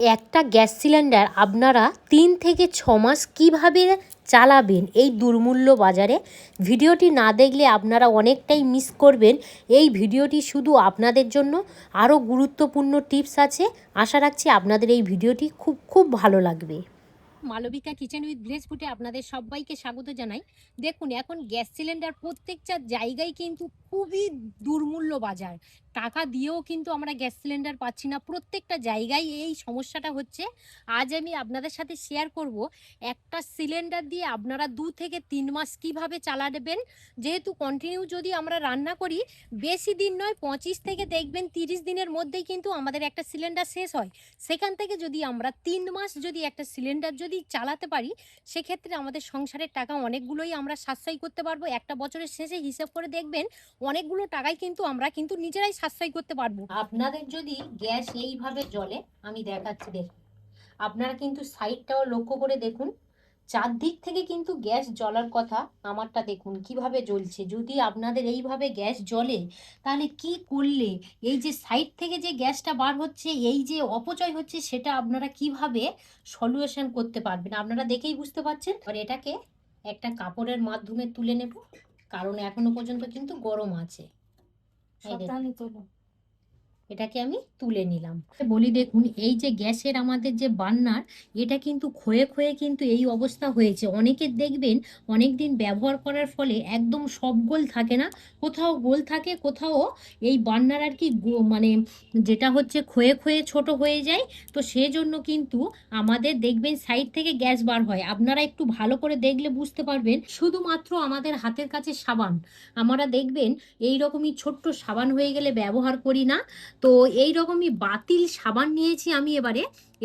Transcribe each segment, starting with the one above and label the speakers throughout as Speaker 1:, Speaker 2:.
Speaker 1: একটা gas cylinder আপনারা 3 থেকে 6 মাস কীভাবে চালাবেন এই দুর্মূল্য বাজারে। ভিডিওটি না দেখলে আপনারা অনেকটাই মিস করবেন। এই ভিডিওটি শুধু আপনাদের জন্য, আরও গুরুত্বপূর্ণ টিপস আছে। আশা রাখছি আপনাদের এই ভিডিওটি খুব ভালো লাগবে। মালবিকা কিচেন উইথ ভিলেজ ফুডে আপনাদের সবাইকে স্বাগত জানাই। দেখুন, এখন গ্যাস সিলিন্ডার প্রত্যেকটা জায়গায় কিন্তু খুবই দুর্মূল্য বাজার। টাকা দিয়েও কিন্তু আমরা গ্যাস সিলিন্ডার পাচ্ছি না, প্রত্যেকটা জায়গায় এই সমস্যাটা হচ্ছে। আজ আমি আপনাদের সাথে শেয়ার করব একটা সিলিন্ডার দিয়ে আপনারা 2 থেকে 3 মাস কিভাবে চালাবেন। যেহেতু কন্টিনিউ যদি আমরা রান্না করি, বেশি দিন নয়, 25 থেকে দেখবেন 30 দিনের মধ্যেই কিন্তু আমাদের একটা সিলিন্ডার শেষ হয়। সেখান থেকে যদি আমরা 3 মাস যদি একটা সিলিন্ডার যদি চালাতে পারি, সেক্ষেত্রে আমাদের সংসারের টাকা অনেকগুলোই আমরা সাশ্রয় করতে পারবো। একটা বছরের শেষে হিসাব করে দেখবেন অনেকগুলো টাকাই কিন্তু আমরা কিন্তু নিজেরাই সাশ্রয় করতে পারবো। আপনাদের যদি গ্যাস এইভাবে জ্বলে, আমি দেখাচ্ছি, দেখুন, আপনারা কিন্তু সাইডটাও লক্ষ্য করে দেখুন, চারদিক থেকে কিন্তু গ্যাস জ্বলার কথা। আমারটা দেখুন কিভাবে জ্বলছে। যদি আপনাদের এইভাবে গ্যাস জ্বলে, তাহলে কি করলে এই যে সাইড থেকে যে গ্যাসটা বার হচ্ছে, এই যে অপচয় হচ্ছে, সেটা আপনারা কিভাবে সলিউশন করতে পারবেন আপনারা দেখেই বুঝতে পারছেন। আর এটাকে একটা কাপড়ের মাধ্যমে তুলে নেব, কারণ এখনো পর্যন্ত কিন্তু গরম আছে। এটাকে আমি তুলে নিলাম। বলি, দেখুন, এই যে গ্যাসের আমাদের যে বার্নার, এটা কিন্তু ক্ষয়ে ক্ষয়ে কিন্তু এই অবস্থা হয়েছে। অনেকের দেখবেন অনেক দিন ব্যবহার করার ফলে একদম সব গোল থাকে না, কোথাও গোল থাকে, কোথাও এই বার্নার আর কি মানে যেটা হচ্ছে ক্ষয়ে ক্ষয়ে ছোট হয়ে যায়। তো সেজন্য কিন্তু আমাদের দেখবেন সাইড থেকে গ্যাস বার হয়। আপনারা একটু ভালো করে দেখলে বুঝতে পারবেন। শুধুমাত্র আমাদের হাতের কাছে সাবান, আমরা দেখবেন এই রকমই ছোট্ট সাবান হয়ে গেলে ব্যবহার করি না। তো এই রকমই বাতিল সাবান নিয়েছি আমি।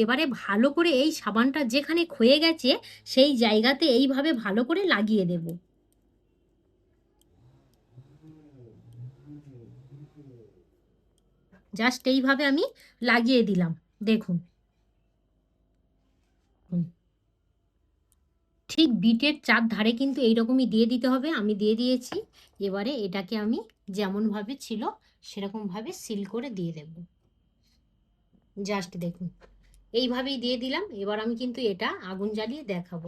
Speaker 1: এবারে ভালো করে এই সাবানটা যেখানে ক্ষয়ে গেছে সেই জায়গাতে এইভাবে ভালো করে লাগিয়ে দেব। জাস্ট এইভাবে আমি লাগিয়ে দিলাম, দেখুন। ঠিক বিটের চার ধারে কিন্তু এইরকমই দিয়ে দিতে হবে। আমি দিয়ে দিয়েছি। এবারে এটাকে আমি যেমনভাবে ছিল সেরকমভাবে সিল করে দিয়ে দেব। জাস্ট দেখুন, এইভাবেই দিয়ে দিলাম। এবার আমি কিন্তু এটা আগুন জ্বালিয়ে দেখাবো।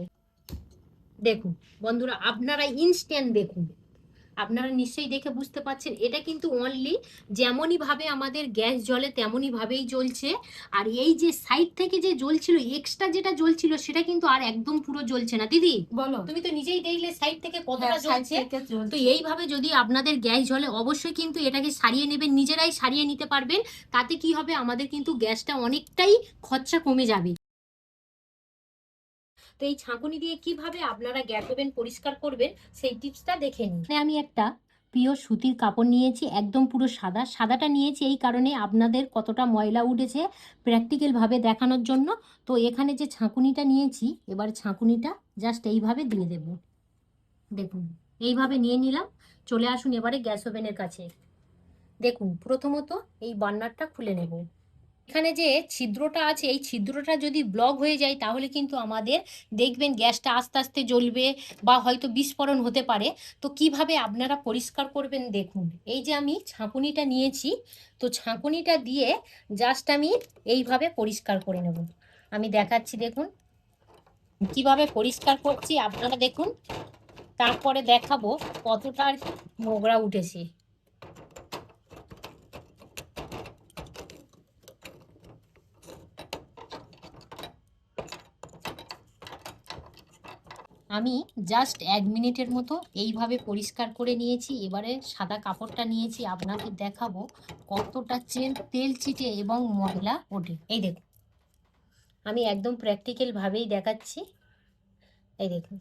Speaker 1: দেখুন বন্ধুরা, আপনারা ইনস্ট্যান্ট দেখুন, আপনারা নিশ্চয়ই দেখে বুঝতে পারছেন। এটা কিন্তু অনলি যেমনই ভাবে আমাদের গ্যাস জ্বলে তেমনই ভাবেই জ্বলছে। আর এই যে সাইড থেকে যে জ্বলছিল, এক্সট্রা যেটা জ্বলছিল, সেটা কিন্তু আর একদম পুরো জ্বলছে না। দিদি বলো, তুমি তো নিজেই দেখলে সাইড থেকে কতটা জ্বলছে। তো এইভাবে যদি আপনাদের গ্যাস জ্বলে, অবশ্যই কিন্তু এটাকে সারিয়ে নেবেন, নিজেরাই সারিয়ে নিতে পারবেন। তাতে কি হবে, আমাদের কিন্তু গ্যাসটা অনেকটাই খরচা কমে যাবে। তো এই ছাঁকুনি দিয়ে কিভাবে আপনারা গ্যাস ওভেন পরিষ্কার করবেন সেই টিপসটা দেখে নিন। আমি একটা পিওর সুতির কাপড় নিয়েছি, একদম পুরো সাদাটা নিয়েছি এই কারণে আপনাদের কতটা ময়লা উঠেছে প্র্যাকটিক্যালভাবে দেখানোর জন্য। তো এখানে যে ছাঁকুনিটা নিয়েছি, এবার ছাঁকুনিটা জাস্ট এইভাবে দিয়ে দেব। দেখুন, এইভাবে নিয়ে নিলাম। চলে আসুন এবারে গ্যাস ওভেনের কাছে। দেখুন, প্রথমত এই বার্নারটা খুলে নেব। এখানে যে ছিদ্রটা আছে, এই ছিদ্রটা যদি ব্লক হয়ে যায়, তাহলে কিন্তু আমাদের দেখবেন গ্যাসটা আস্তে আস্তে জ্বলবে বা হয়তো বিস্ফোরণ হতে পারে। তো কিভাবে আপনারা পরিষ্কার করবেন দেখুন। এই যে আমি ছাঁকুনিটা নিয়েছি, তো ছাঁকুনিটা দিয়ে জাস্ট আমি এইভাবে পরিষ্কার করে নেব। আমি দেখাচ্ছি, দেখুন কিভাবে পরিষ্কার করছি, আপনারা দেখুন। তারপরে দেখাবো কতটা নোংরা উঠেছে। আমি জাস্ট 1 মিনিটের মতো এইভাবে পরিষ্কার করে নিয়েছি। এবারে সাদা কাপড়টা নিয়েছি, আপনাদের দেখাবো কতটা তেল চিটে এবং ময়লা ওঠে। এই দেখুন, আমি একদম প্র্যাকটিক্যালভাবেই দেখাচ্ছি। এই দেখুন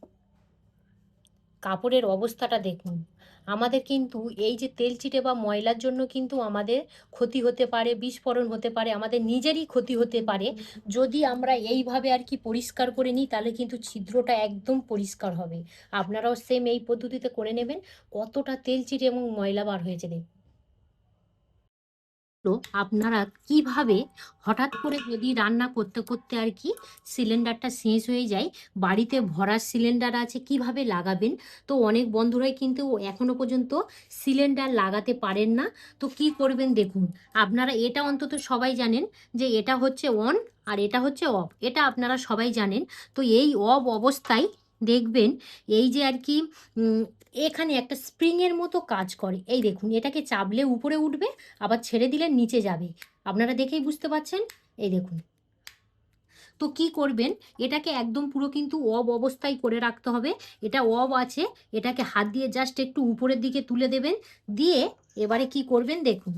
Speaker 1: কাপড়ের অবস্থাটা দেখুন। আমাদের কিন্তু এই যে তেল চিটে বা ময়লার জন্য কিন্তু আমাদের ক্ষতি হতে পারে, বিস্ফোরণ হতে পারে, আমাদের নিজেরই ক্ষতি হতে পারে। যদি আমরা এইভাবে আর কি পরিষ্কার করে নিই, তাহলে কিন্তু ছিদ্রটা একদম পরিষ্কার হবে। আপনারাও সেম এই পদ্ধতিতে করে নেবেন। কতটা তেল চিটে এবং ময়লা বার হয়েছে দেখুন। তো আপনারা কিভাবে হঠাৎ করে যদি রান্না করতে করতে আর কি সিলিন্ডারটা শেষ হয়ে যায়, বাড়িতে ভরা সিলিন্ডার আছে, কিভাবে লাগাবেন। তো অনেক বন্ধুরাই কিন্তু এখনো পর্যন্ত সিলিন্ডার লাগাতে পারেন না। তো কি করবেন দেখুন, আপনারা এটা অন্তত সবাই জানেন যে এটা হচ্ছে অন আর এটা হচ্ছে অফ, এটা আপনারা সবাই জানেন। তো এই অফ অবস্থায় দেখবেন এই যে আর কি এখানে একটা স্প্রিংয়ের মতো কাজ করে। এই দেখুন, এটাকে চাপলে উপরে উঠবে, আবার ছেড়ে দিলে নিচে যাবে। আপনারা দেখেই বুঝতে পারছেন। এই দেখুন। তো কি করবেন, এটাকে একদম পুরো কিন্তু অফ অবস্থায় করে রাখতে হবে। এটা অফ আছে, এটাকে হাত দিয়ে জাস্ট একটু উপরের দিকে তুলে দেবেন। দিয়ে এবারে কি করবেন দেখুন,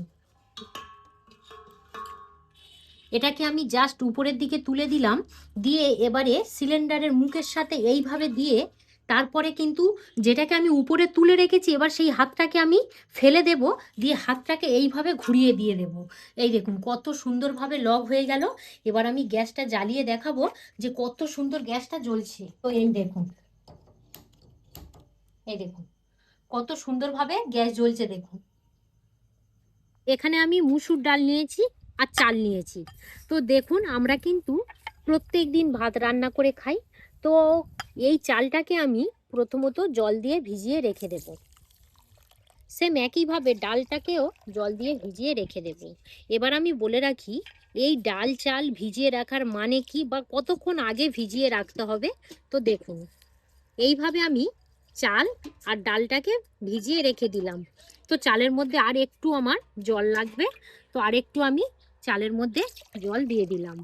Speaker 1: এটাকে আমি জাস্ট উপরের দিকে তুলে দিলাম। দিয়ে এবারে সিলিন্ডারের মুখের সাথে এইভাবে দিয়ে তারপরে কিন্তু যেটাকে আমি উপরে তুলে রেখেছি, এবার সেই হাতটাকে আমি ফেলে দেব। দিয়ে হাতটাকে এইভাবে ঘুরিয়ে দিয়ে দেব। এই দেখুন কত সুন্দরভাবে লক হয়ে গেল। এবার আমি গ্যাসটা জ্বালিয়ে দেখাবো যে কত সুন্দর গ্যাসটা জ্বলছে। তো এই দেখুন, এই দেখুন কত সুন্দরভাবে গ্যাস জ্বলছে দেখুন। এখানে আমি মুসুর ডাল নিয়েছি আর চাল নিয়েছি। তো দেখুন, আমরা কিন্তু প্রত্যেক দিন ভাত রান্না করে খাই। তো এই চালটাকে আমি প্রথমত জল দিয়ে ভিজিয়ে রেখে দেব। সেম একইভাবে ডালটাকেও জল দিয়ে ভিজিয়ে রেখে দেব। এবার আমি বলে রাখি এই ডাল চাল ভিজিয়ে রাখার মানে কি বা কতক্ষণ আগে ভিজিয়ে রাখতে হবে। তো দেখুন, এইভাবে আমি চাল আর ডালটাকে ভিজিয়ে রেখে দিলাম। তো চালের মধ্যে আর একটু আমার জল লাগবে, তো আর একটু আমি চালের মধ্যে জল দিয়ে দিলাম।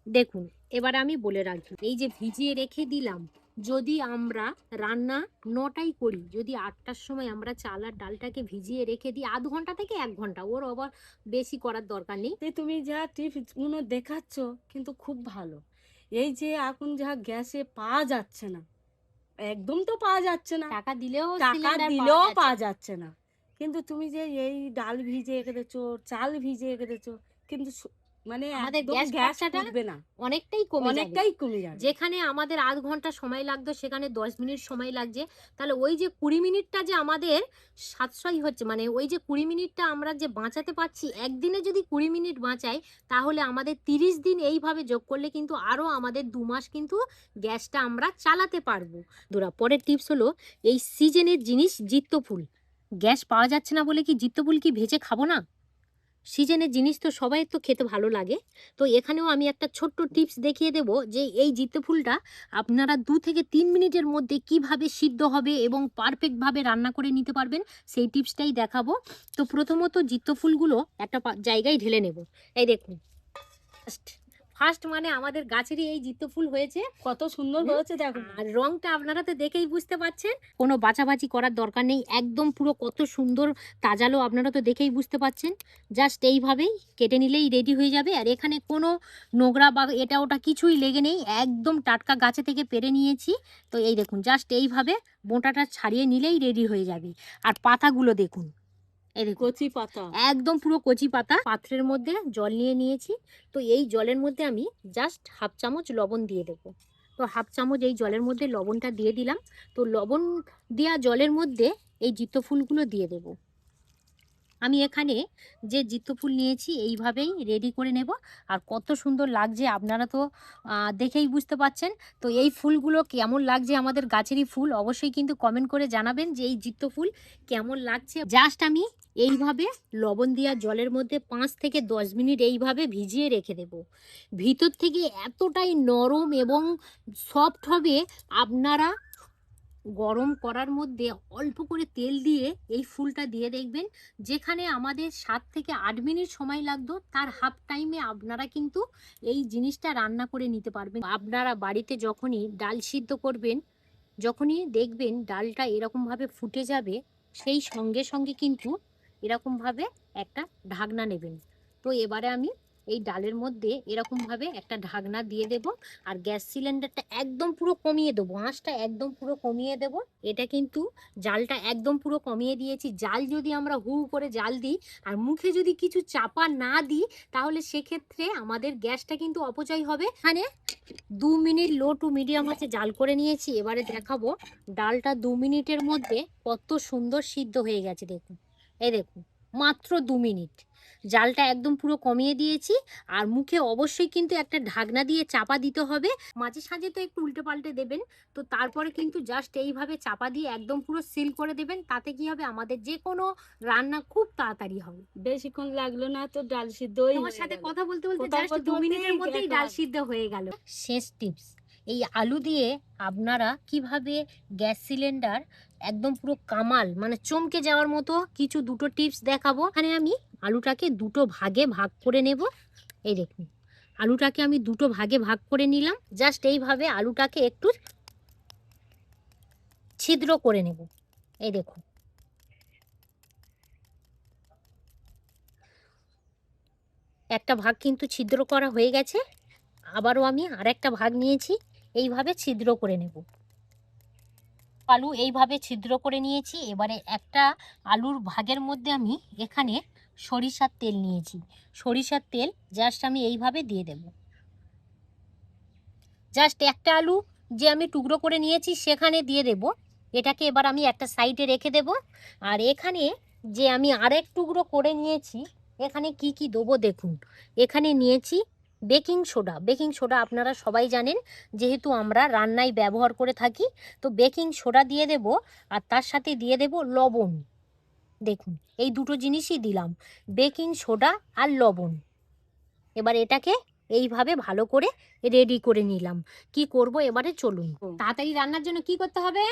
Speaker 1: দেখুন, এবার আমি বলে রাখি এই যে ভিজিয়ে রেখে দিলাম, যদি আমরা রান্না 9টায় করি, যদি 8টার সময় আমরা চাল আর ডালটাকে ভিজিয়ে রেখে দিই আধ ঘন্টা থেকে 1 ঘন্টা, ওর আবার বেশি করার দরকার নেই।
Speaker 2: তুমি যা টিপসগুলো দেখাচ্ছ কিন্তু খুব ভালো। এই যে এখন যা গ্যাসে পাওয়া যাচ্ছে না, একদম তো পাওয়া যাচ্ছে না,
Speaker 1: টাকা দিলেও
Speaker 2: টাকা
Speaker 1: সিলিন্ডার
Speaker 2: দিলেও পাওয়া যাচ্ছে না। কিন্তু তুমি যে এই ডাল ভিজিয়ে রেখেছো, চাল ভিজিয়ে রেখেছো, কিন্তু মানে
Speaker 1: আমাদের
Speaker 2: একদম
Speaker 1: গ্যাস
Speaker 2: গ্যাস
Speaker 1: খরচাটা
Speaker 2: ফুটবে না,
Speaker 1: অনেকটাই কমে যাবে।
Speaker 2: অনেকটাই কমে যাবে।
Speaker 1: যেখানে আমাদের আধ ঘন্টা সময় লাগতো সেখানে 10 মিনিট সময় লাগছে। তাহলে ওই যে 20 মিনিটটা যে আমাদের সাশ্রয় হচ্ছে, মানে ওই যে 20 মিনিটটা আমরা যে বাঁচাতে পারছি, একদিনে যদি 20 মিনিট বাঁচাই তাহলে আমাদের 30 দিন এইভাবে যোগ করলে কিন্তু আরও আমাদের 2 মাস কিন্তু গ্যাসটা আমরা চালাতে পারবো। পরের টিপস হলো এই সিজনের জিনিস জিত্ত ফুল। গ্যাস পাওয়া যাচ্ছে না বলে কি জিত্ত ফুল কি ভেজে খাবো না? সিজনের জিনিস তো সবাই তো খেতে ভালো লাগে। তো এখানেও আমি একটা ছোট্ট টিপস দেখিয়ে দেব যে এই জিত্ত ফুলটা আপনারা 2 থেকে 3 মিনিটের মধ্যে কিভাবে সিদ্ধ হবে এবং পারফেক্টভাবে রান্না করে নিতে পারবেন, সেই টিপসটাই দেখাবো। তো প্রথমত জিত্ত ফুলগুলো একটা জায়গায় ঢেলে নেব। এই দেখুন, ফার্স্ট ফার্স্ট মানে আমাদের গাছেরই এই জিত্ত ফুল হয়েছে।
Speaker 2: কত সুন্দর হয়েছে দেখো।
Speaker 1: আর রংটা আপনারা তো দেখেই বুঝতে পারছেন, কোনো বাছাবাছি করার দরকার নেই, একদম পুরো কত সুন্দর তাজালো আপনারা তো দেখেই বুঝতে পারছেন। জাস্ট এইভাবেই কেটে নিলেই রেডি হয়ে যাবে। আর এখানে কোনো নোংরা বা এটা ওটা কিছুই লেগে নেই, একদম টাটকা গাছে থেকে পেরে নিয়েছি। তো এই দেখুন, জাস্ট এইভাবে বোঁটাটা ছাড়িয়ে নিলেই রেডি হয়ে যাবে। আর পাতাগুলো দেখুন, এই দেখুন
Speaker 2: কচি পাতা।
Speaker 1: একদম পুরো কচি পাতা। পাত্রের মধ্যে জল নিয়ে নিয়েছি। তো এই জলের মধ্যে আমি জাস্ট হাফ চামচ লবণ দিয়ে দেবো। তো হাফ চামচ এই জলের মধ্যে লবণটা দিয়ে দিলাম। তো লবণ দেওয়া জলের মধ্যে এই জিত্ত ফুলগুলো দিয়ে দেবো। আমি এখানে যে জিত্ত ফুল নিয়েছি এইভাবেই রেডি করে নেব। আর কত সুন্দর লাগছে আপনারা তো দেখেই বুঝতে পাচ্ছেন। তো এই ফুলগুলো কেমন লাগছে, আমাদের গাছেরই ফুল, অবশ্যই কিন্তু কমেন্ট করে জানাবেন যে এই জিত্ত ফুল কেমন লাগছে। জাস্ট আমি এইভাবে লবণ দেওয়া জলের মধ্যে 5 থেকে 10 মিনিট এইভাবে ভিজিয়ে রেখে দেব। ভিতর থেকে এতটাই নরম এবং সফট হবে। আপনারা গরম করার মধ্যে অল্প করে তেল দিয়ে এই ফুলটা দিয়ে দেখবেন, যেখানে আমাদের 7 থেকে 8 মিনিট সময় লাগতো তার হাফ টাইমে আপনারা কিন্তু এই জিনিসটা রান্না করে নিতে পারবেন। আপনারা বাড়িতে যখনই ডাল সিদ্ধ করবেন, যখনই দেখবেন ডালটা এরকমভাবে ফুটে যাবে, সেই সঙ্গে সঙ্গে কিন্তু এরকমভাবে একটা ঢাকনা নেবেন। তো এবারে আমি এই ডালের মধ্যে এরকমভাবে একটা ঢাকনা দিয়ে দেব। আর গ্যাস সিলিন্ডারটা একদম পুরো কমিয়ে দেবো, আঁচটা একদম পুরো কমিয়ে দেব। এটা কিন্তু জালটা একদম পুরো কমিয়ে দিয়েছি। জাল যদি আমরা হু হু করে জাল দিই আর মুখে যদি কিছু চাপা না দিই, তাহলে সেক্ষেত্রে আমাদের গ্যাসটা কিন্তু অপচয় হবে। এখানে 2 মিনিট লো টু মিডিয়াম আছে জাল করে নিয়েছি। এবারে দেখাবো ডালটা 2 মিনিটের মধ্যে কত সুন্দর সিদ্ধ হয়ে গেছে। দেখুন, এই দেখুন, মাত্র 2 মিনিট। জালটা একদম পুরো কমিয়ে দিয়েছি। আর মুখে অবশ্যই কিন্তু একটা ঢাকনা দিয়ে চাপা দিতে হবে। মাঝে সাঝে তো একটু উল্টে পাল্টে দেবেন। তো তারপরে কিন্তু জাস্ট এইভাবে চাপা দিয়ে একদম পুরো সিল করে দেবেন। তাতে কি হবে, আমাদের যে কোনো রান্না খুব তাড়াতাড়ি হবে।
Speaker 2: বেশিক্ষণ লাগলো না, তো ডাল সিদ্ধই
Speaker 1: তোমার
Speaker 2: হয়ে
Speaker 1: সাথে
Speaker 2: গেল।
Speaker 1: কথা বলতে বলতে
Speaker 2: কথা
Speaker 1: জাস্ট
Speaker 2: বলতে
Speaker 1: 2
Speaker 2: বলতেই
Speaker 1: মিনিটের মধ্যেই ডাল
Speaker 2: একদম।
Speaker 1: সিদ্ধ হয়ে গেল। শেষ টিপস, এই আলু দিয়ে আপনারা কিভাবে গ্যাস সিলিন্ডার একদম পুরো কামাল মানে চমকে যাওয়ার মতো কিছু দুটো টিপস দেখাবো। এখানে আমি আলুটাকে দুটো ভাগে ভাগ করে নেব। এই দেখুন, আলুটাকে আমি দুটো ভাগে ভাগ করে নিলাম। জাস্ট এইভাবে আলুটাকে একটু ছিদ্র করে নেব। এই দেখুন, একটা ভাগ কিন্তু ছিদ্র করা হয়ে গেছে। আবারও আমি আরেকটা ভাগ নিয়েছি, এইভাবে ছিদ্র করে নেব। আলু এইভাবে ছিদ্র করে নিয়েছি। এবারে একটা আলুর ভাগের মধ্যে আমি এখানে সরিষার তেল নিয়েছি। সরিষার তেল জাস্ট আমি এইভাবে দিয়ে দেব। জাস্ট একটা আলু যে আমি টুকরো করে নিয়েছি সেখানে দিয়ে দেব। এটাকে এবার আমি একটা সাইডে রেখে দেব। আর এখানে যে আমি আরেক টুকরো করে নিয়েছি, এখানে কি কি দেবো দেখুন। এখানে নিয়েছি বেকিং সোডা। বেকিং সোডা আপনারা সবাই জানেন, যেহেতু আমরা রান্নায় ব্যবহার করে থাকি। তো বেকিং সোডা দিয়ে দেব। আর তার সাথে দিয়ে দেব লবণ। দেখুন, এই দুটো জিনিসই দিলাম, বেকিং সোডা আর লবণ। এবার এটাকে এইভাবে ভালো করে রেডি করে নিলাম। কি করব এবারে চলুন। তাড়াতাড়ি রান্নার জন্য কি করতে হবে,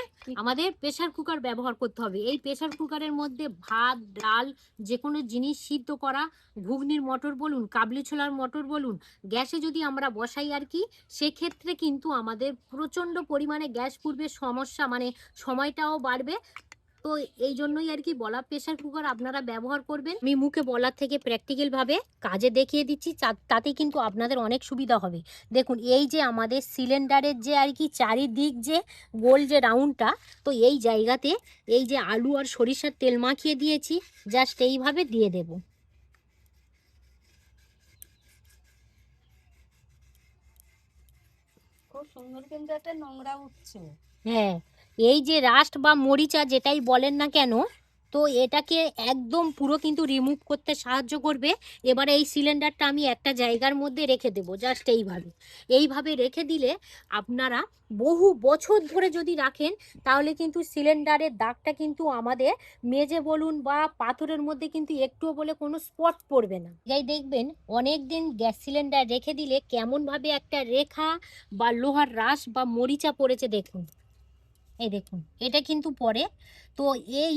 Speaker 1: আমাদের প্রেসার কুকার ব্যবহার করতে হবে। এই প্রেসার কুকারের মধ্যে ভাত, ডাল, যে কোনো জিনিস সিদ্ধ করা, ঘুগনির মটর বলুন, কাবলি ছোলার মটর বলুন, গ্যাসে যদি আমরা বসাই আর কি, সেক্ষেত্রে কিন্তু আমাদের প্রচণ্ড পরিমাণে গ্যাস পুড়বে, সমস্যা মানে সময়টাও বাড়বে। তো এই জন্যই আর কি বলা, প্রেসার কুকার আপনারা ব্যবহার করবেন। আমি মুখে বলার থেকে প্র্যাকটিক্যাল ভাবে কাজে দেখিয়ে দিচ্ছি, তাতে কিন্তু আপনাদের অনেক সুবিধা হবে। দেখুন, এই যে আমাদের সিলিন্ডারের যে আর কি চারিদিক যে গোল যে রাউন্ডটা, তো এই জায়গাতে এই যে আলু আর সরিষার তেল মাখিয়ে দিয়েছি, জাস্ট এইভাবে দিয়ে দেব।
Speaker 2: খুব সুন্দর কিন্তু একটা নোংরা উঠছে।
Speaker 1: হ্যাঁ, এই যে রাস্ট বা মরিচা যেটাই বলেন না কেন, তো এটাকে একদম পুরো কিন্তু রিমুভ করতে সাহায্য করবে। এবারে এই সিলিন্ডারটা আমি একটা জায়গার মধ্যে রেখে দেবো, জাস্ট এইভাবে। এইভাবে রেখে দিলে আপনারা বহু বছর ধরে যদি রাখেন, তাহলে কিন্তু সিলিন্ডারের দাগটা কিন্তু আমাদের মেজে বলুন বা পাথরের মধ্যে কিন্তু একটুও বলে কোনো স্পট পড়বে না। যাই দেখবেন অনেক দিন গ্যাস সিলিন্ডার রেখে দিলে কেমনভাবে একটা রেখা বা লোহার রাশ বা মরিচা পড়েছে দেখুন। এই দেখুন, এটা কিন্তু পরে। তো এই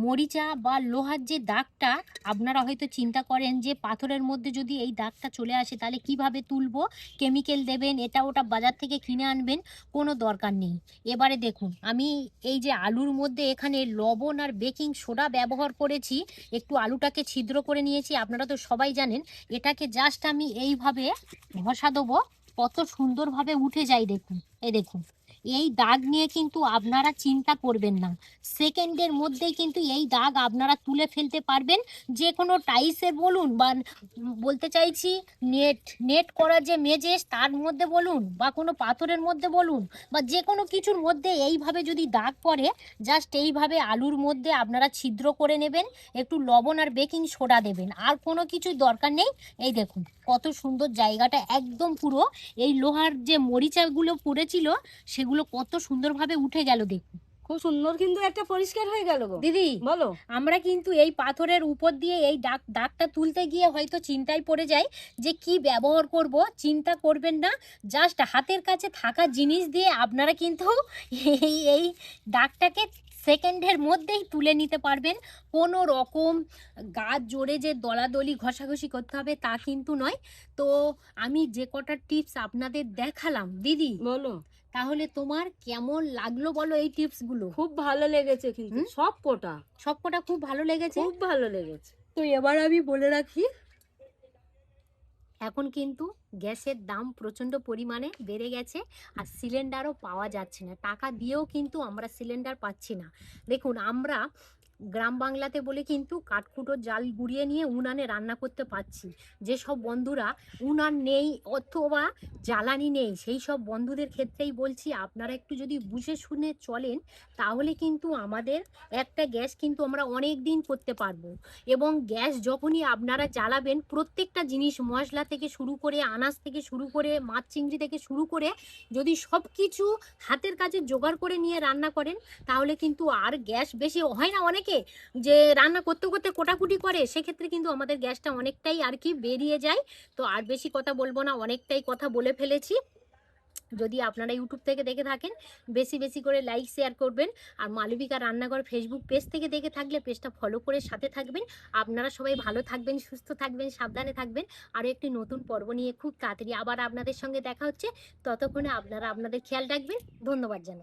Speaker 1: মরিচা বা লোহার যে দাগটা, আপনারা হয়তো চিন্তা করেন যে পাথরের মধ্যে যদি এই দাগটা চলে আসে তাহলে কিভাবে তুলবো, কেমিক্যাল দেবেন, এটা ওটা বাজার থেকে কিনে আনবেন, কোনো দরকার নেই। এবারে দেখুন, আমি এই যে আলুর মধ্যে এখানে লবণ আর বেকিং সোডা ব্যবহার করেছি, একটু আলুটাকে ছিদ্র করে নিয়েছি, আপনারা তো সবাই জানেন। এটাকে জাস্ট আমি এইভাবে ঘষা দেবো, কত সুন্দরভাবে উঠে যায় দেখুন। এই দেখুন, এই দাগ নিয়ে কিন্তু আপনারা চিন্তা করবেন না, সেকেন্ডের মধ্যেই কিন্তু এই দাগ আপনারা তুলে ফেলতে পারবেন। যে কোনো টাইসে বলুন বা বলতে চাইছি নেট নেট করা যে মেজে তার মধ্যে বলুন, বা কোনো পাথরের মধ্যে বলুন, বা যে কোনো কিছুর মধ্যে এইভাবে যদি দাগ পড়ে, জাস্ট এইভাবে আলুর মধ্যে আপনারা ছিদ্র করে নেবেন, একটু লবণ আর বেকিং সোডা দেবেন, আর কোনো কিছু দরকার নেই। এই দেখুন কত সুন্দর জায়গাটা একদম পুরো এই লোহার যে মরিচাগুলো পড়েছিল সেগুলো কত সুন্দরভাবে উঠে গেল দেখুন।
Speaker 2: খুব সুন্দর কিন্তু একটা পরিষ্কার হয়ে গেল গো
Speaker 1: দিদি,
Speaker 2: বলো।
Speaker 1: আমরা কিন্তু এই পাথরের উপর দিয়ে এই দাগটা তুলতে গিয়ে হয়তো চিন্তায় পড়ে যাই যে কি ব্যবহার করব। চিন্তা করবেন না, জাস্ট হাতের কাছে থাকা জিনিস দিয়ে আপনারা কিন্তু এই দাগটাকে সেকেন্ডের মধ্যেই তুলে নিতে পারবেন। কোনো রকম গাছ জোরে যে দলাদলি ঘষাঘষি করতে হবে তা কিন্তু নয়। তো আমি যে কটা টিপস আপনাদের দেখালাম দিদি,
Speaker 2: বলো,
Speaker 1: তাহলে তোমার কেমন লাগলো বলো এই টিপসগুলো?
Speaker 2: খুব ভালো লেগেছে কিন্তু সব কটা,
Speaker 1: সবকটা খুব ভালো লেগেছে।
Speaker 2: খুব ভালো লেগেছে।
Speaker 1: তো এবার আমি বলে রাখি, এখন কিন্তু গ্যাসের দাম প্রচণ্ড পরিমাণে বেড়ে গেছে, আর সিলিন্ডারও পাওয়া যাচ্ছে না। টাকা দিয়েও কিন্তু আমরা সিলিন্ডার পাচ্ছি না। দেখুন, আমরা গ্রাম বাংলাতে বলে কিন্তু কাঠকুটোর জাল গুঁড়িয়ে নিয়ে উনানে রান্না করতে পারছি। যেসব বন্ধুরা উনান নেই অথবা জ্বালানি নেই, সেই সব বন্ধুদের ক্ষেত্রেই বলছি আপনারা একটু যদি বুঝে শুনে চলেন তাহলে কিন্তু আমাদের একটা গ্যাস কিন্তু আমরা অনেক দিন করতে পারবো। এবং গ্যাস যখনই আপনারা জ্বালাবেন, প্রত্যেকটা জিনিস মশলা থেকে শুরু করে আনাজ থেকে শুরু করে মাছ চিংড়ি থেকে শুরু করে যদি সব কিছু হাতের কাছে জোগাড় করে নিয়ে রান্না করেন তাহলে কিন্তু আর গ্যাস বেশি হয় না। অনেকে যে রান্না করতে করতে কোটাকুটি করে, সেক্ষেত্রে কিন্তু আমাদের গ্যাসটা অনেকটাই আর কি বেরিয়ে যায়। তো আর বেশি কথা বলবো না, অনেকটাই কথা বলে ফেলেছি। যদি আপনারা ইউটিউব থেকে দেখে থাকেন বেশি বেশি করে লাইক শেয়ার করবেন। আর মালবিকা রান্নাঘর ফেসবুক পেজ থেকে দেখে থাকলে পেজটা ফলো করে সাথে থাকবেন। আপনারা সবাই ভালো থাকবেন, সুস্থ থাকবেন, সাবধানে থাকবেন। আরও একটি নতুন পর্ব নিয়ে খুব তাড়াতাড়ি আবার আপনাদের সঙ্গে দেখা হচ্ছে। ততক্ষণে আপনারা আপনাদের খেয়াল রাখবেন। ধন্যবাদ জানাই।